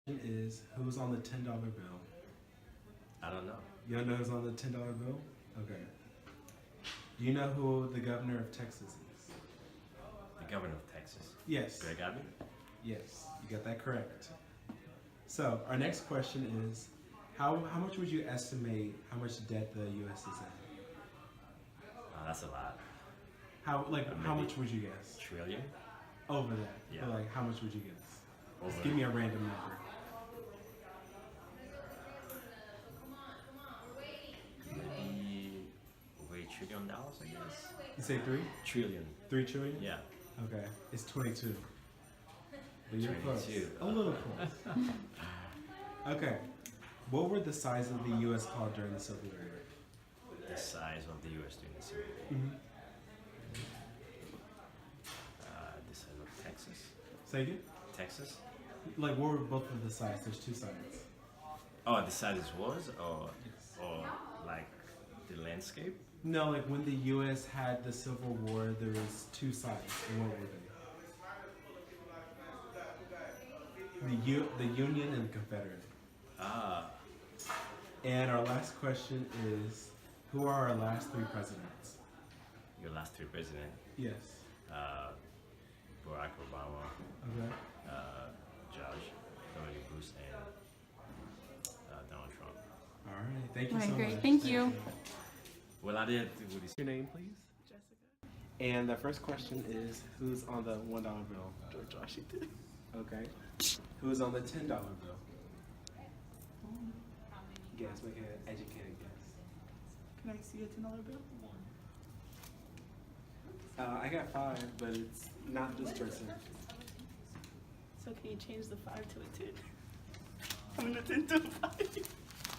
Is who's on the $10 bill? I don't know. You don't know who's on the $10 bill? Okay. Do you know who the governor of Texas is? The governor of Texas. Yes. Greg Abbott? Yes, you got that correct. So our next question is, how much would you estimate how much debt the U.S. is in? That's a lot. How much would you guess? Trillion? Over that. Yeah. But how much would you guess? Over. Just give me a random number. Maybe over $1 trillion, I guess. You say 3? Trillion. 3 trillion? Yeah. Okay. It's 22. But you're 22. close. A little close. Okay. What were the size of the U.S. called during the Civil War? The size of the U.S. during the Civil War. Mm-hmm. The size of Texas. Say again? Texas? Like, what were both of the sides? There's 2 sides. Oh, the size was, or like the landscape? No, like when the U.S. had the Civil War, there was 2 sides. And what were they? The Union and the Confederate. Ah. And our last question is, who are our last 3 presidents? Your last 3 presidents? Yes. Barack Obama, Okay. George W. Bush, and Donald Trump. All right. Thank you All right, so great. much. Thank you. Well, I did do this. Your name, please? Jessica. And the first question is, who's on the $1 bill? George Washington. Okay. Who's on the $10 bill? Guess. Make an educated guess. Can I see a $10 bill? I got 5, but it's not this person. So can you change the 5 to a 10? I mean, a 10 to a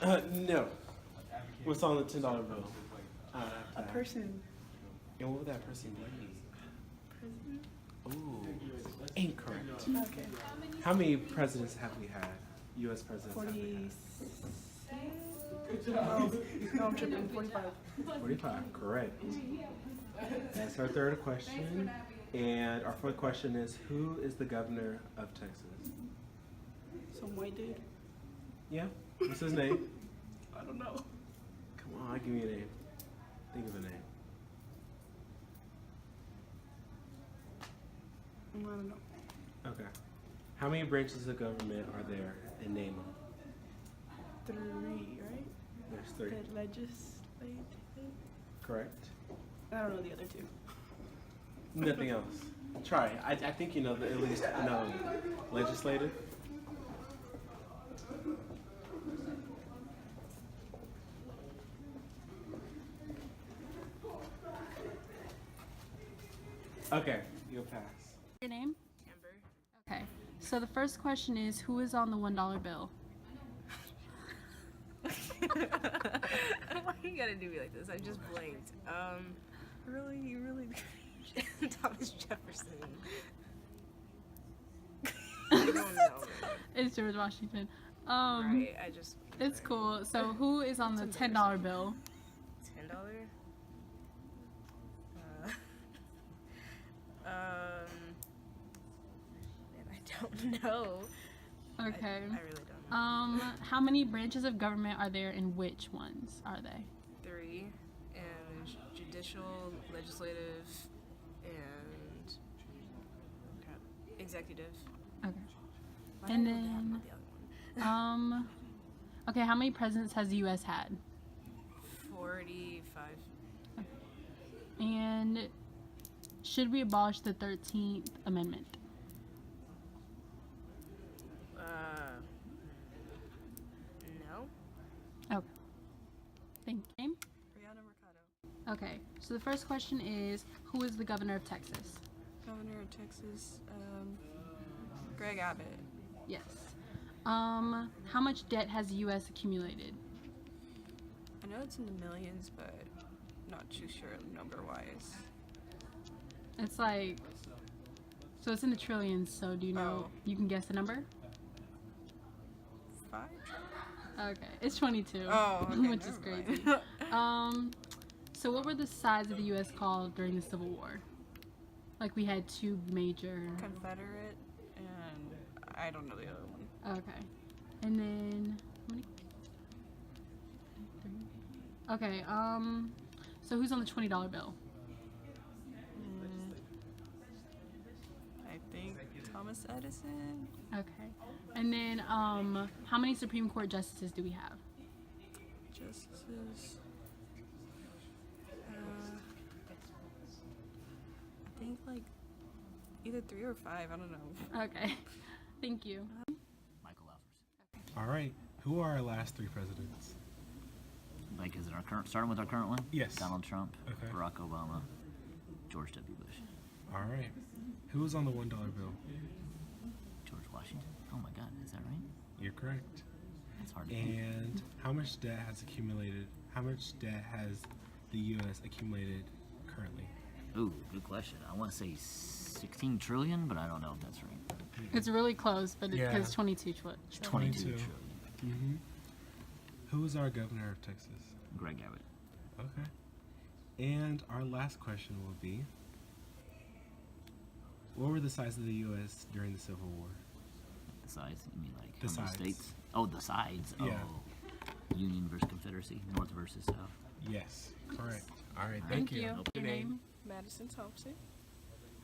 5. No. What's on the $10 bill? A person. And what would that person be? President? Ooh, incorrect. Okay. How many presidents have we had? U.S. presidents have we 46. No, I'm tripping. 45. had? 45, correct. That's our third question. And our fourth question is, who is the governor of Texas? Some white dude. Yeah? What's his name? I don't know. Come on, give me a name. Think of a name. I don't know. Okay. How many branches of government are there, and name them? 3, right? There's 3. The legislative. Correct. I don't know the other 2. Nothing else. Try. I think you know at least no legislative. Okay, you'll pass. Your name? Amber. Okay. So the first question is, who is on the $1 bill? Why you gotta do me like this? I just blanked. Really, Thomas Jefferson. I don't know. It's George Washington. Right, I just. It's cool. So who is on the $10 bill? $10? Man, I don't know. Okay. I really don't know. How many branches of government are there, and which ones are they? 3, and judicial, legislative, and executive. Okay. Why And did I know that, then, not the other one? Okay, how many presidents has the U.S. had? 45. And should we abolish the 13th Amendment? No. Okay. Thank you. Brianna Mercado. Okay, so the first question is, who is the governor of Texas? Governor of Texas. Greg Abbott. Yes. How much debt has the U.S. accumulated? I know it's in the millions, but not too sure number-wise. It's like, so it's in the trillions, so do you know, you can guess the number? 5? Okay, it's 22, Oh, okay, which is never crazy. mind. So what were the sides of the U.S. called during the Civil War? Like we had 2 major... Confederate, and I don't know the other one. Okay. And then how many? Okay. So who's on the $20 bill? I think Thomas Edison. Okay. And then how many Supreme Court justices do we have? Justices. I think like either 3 or 5. I don't know. Okay. Thank you. Michael Alfers. All right. Who are our last 3 presidents? Like, is it our current? Starting with our current one? Yes. Donald Trump, Okay. Barack Obama, George W. Bush, All right. Who was on the $1 bill? George Washington. Oh my God, is that right? You're correct. That's hard to think. And how much debt has accumulated? How much debt has the U.S. accumulated currently? Ooh, good question. I want to say 16 trillion, but I don't know if that's right. It's really close, but Yeah. it's 22 trillion. 22 22. trillion. Mm-hmm. Who is our governor of Texas? Greg Abbott. Okay. And our last question will be, what were the size of the U.S. during the Civil War? The sides? You mean like The how many sides. states? Oh, the sides. Yeah. Oh, Union versus Confederacy, North versus South. Yes, correct. All right, Thank thank you. you. Your name? Madison Thompson.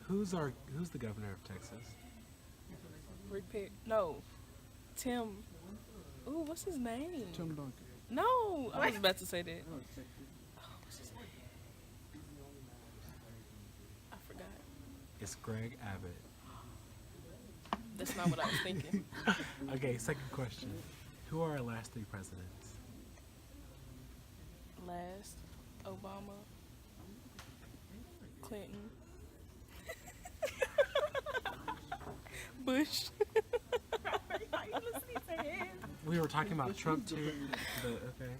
Who's the governor of Texas? Tim. Ooh, what's his name? Tim Duncan. No, I was about to say that. Oh, what's his name? I forgot. It's Greg Abbott. That's not what I was thinking. Okay, second question. Who are our last 3 presidents? Last, Obama, Clinton, Bush. We were talking about Trump too, but okay.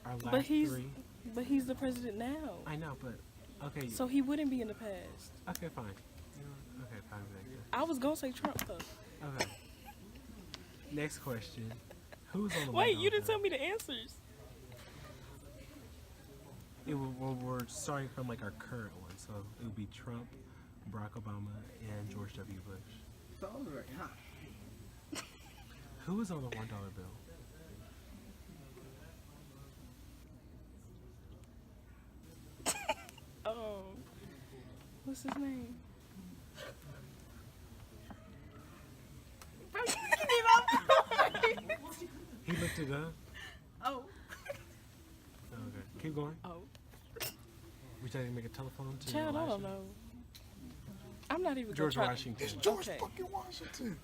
Our last But he's 3. but he's the president now, I know, but okay. so he wouldn't be in the past. Okay, fine. Okay, fine. Victor. I was gonna say Trump though. Okay. Next question. Who's on the Wait, $1 you didn't bill? tell me the answers. We're starting from like our current one, so it would be Trump, Barack Obama, and George W. Bush. Who is on the $1 bill? Oh, what's his name? He looked it up. Oh. Okay, keep going. Oh. We trying to make a telephone to Child, I Elisha? don't know. I'm not even George gonna try. Washington. George Okay. fucking Washington.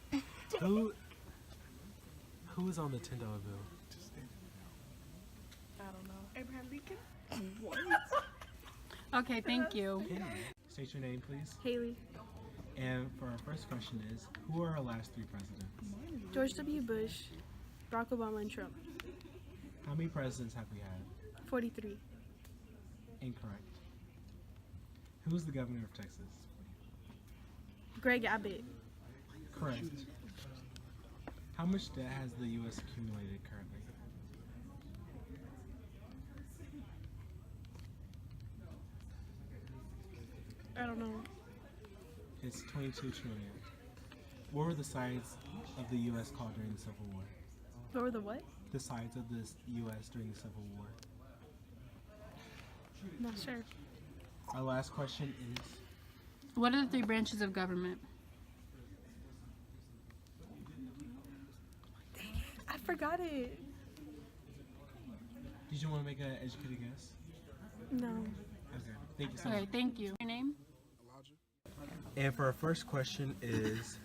Who is on the $10 bill? I don't know. Abraham Lincoln. Okay, thank you. Henry. State your name, please. Haley. And for our first question is, who are our last 3 presidents? George W. Bush, Barack Obama, and Trump. How many presidents have we had? 43. Incorrect. Who's the governor of Texas? Greg Abbott. Correct. How much debt has the U.S. accumulated currently? I don't know. It's 22 trillion. What were the sides of the U.S. called during the Civil War? What were the what? The sides of the U.S. during the Civil War. Not sure. Our last question is, What are the 3 branches of government? I forgot it. did you want to make an educated guess? No. Okay, thank you so much. Okay, thank you. Your name? And for our first question is,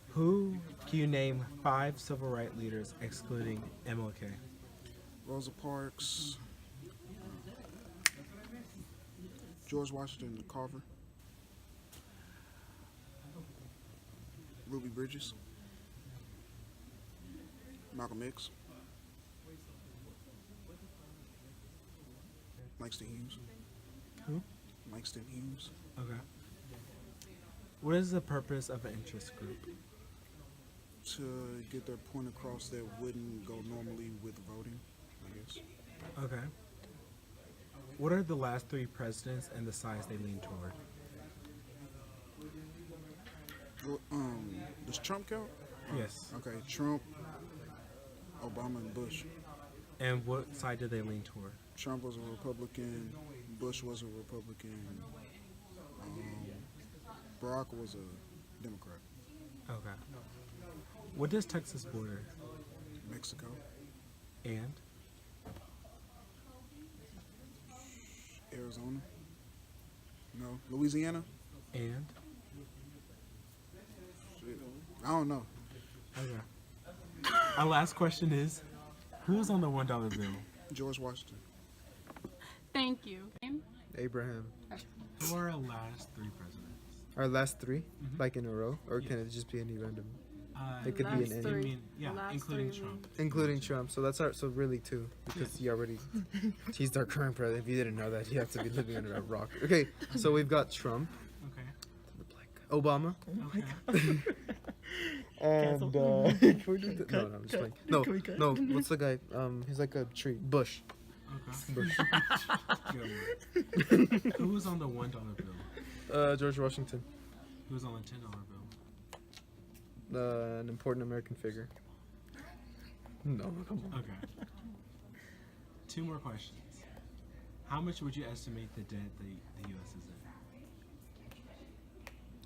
who can you name 5 civil rights leaders excluding MLK? Rosa Parks. George Washington Carver. Ruby Bridges. Malcolm X. Langston Hughes. Who? Langston Hughes. Okay. What is the purpose of an interest group? To get their point across that wouldn't go normally with voting, I guess. Okay. What are the last 3 presidents and the sides they lean toward? Well, does Trump count? Yes. Okay, Trump, Obama and Bush. And what side did they lean toward? Trump was a Republican. Bush was a Republican. Barack was a Democrat. Okay. What does Texas border? Mexico. And? Arizona. No. Louisiana. And? Shit. I don't know. Okay. Our last question is, who was on the $1 bill? George Washington. Thank you. Name? Abraham. Who are our last 3 presidents? Our last 3, Mhm. like in a row, or can Yes. it just be any random, It could be Last an any. three. yeah, Last including 3 Trump. including Trump? So that's so really 2, because he already, he's our current president. If you didn't know that, you have to be living under a rock. Okay, so we've got Trump, Okay. the black guy, Obama, Okay. and no, I'm just playing. No, what's the guy? He's like a tree. Bush. Okay. Bush. Good. Who was on the $1 bill? George Washington, Who was on the $10 bill? an important American figure. No, come on. Okay. 2 more questions. How much would you estimate the debt the U.S. is in?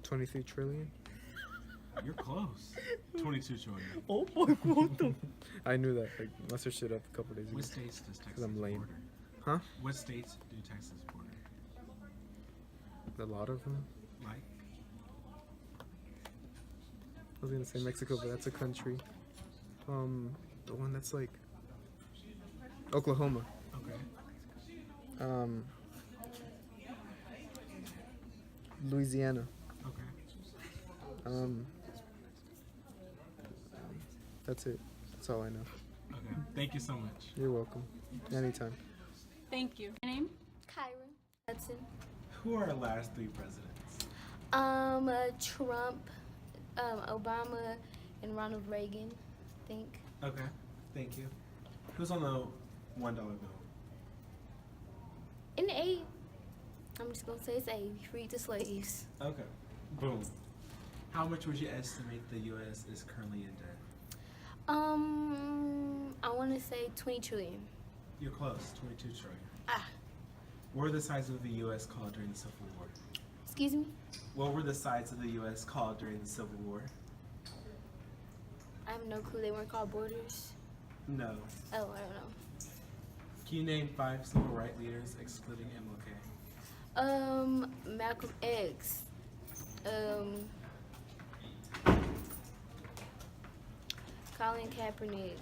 23 trillion. You're close. 22 trillion. Oh boy, what the? I knew that. Like, I searched it up a couple days ago. What states does Texas I'm lame. border? Huh? What states do Texas border? A lot of them. Like? I was gonna say Mexico, but that's a country. The one that's like Oklahoma. Okay. Louisiana. Okay. That's it. That's all I know. Okay. Thank you so much. You're welcome. Anytime. Thank you. Name? Kyra Hudson. Who are our last 3 presidents? Trump, Obama, and Ronald Reagan, I think. Okay. Thank you. Who's on the $1 bill? In A, I'm just gonna say it's A. Freed the slaves. Okay. Boom. How much would you estimate the U.S. is currently in debt? I want to say 20 trillion. You're close. 22 trillion. Ah, What were the sides of the U.S. called during the Civil War? excuse me. What were the sides of the U.S. called during the Civil War? I have no clue. They weren't called borders. No. Oh, I don't know. Can you name 5 civil rights leaders excluding MLK? Malcolm X. Colin Kaepernick.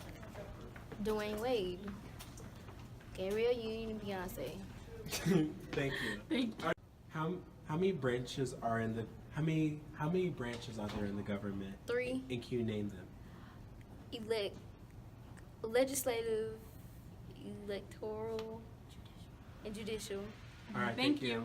Dwayne Wade. Gabrielle Union and Beyonce. Thank you. Thank you. How many branches are in the how many branches are there in the government? 3. And can you name them? Legislative, electoral, and judicial. All right. Thank you.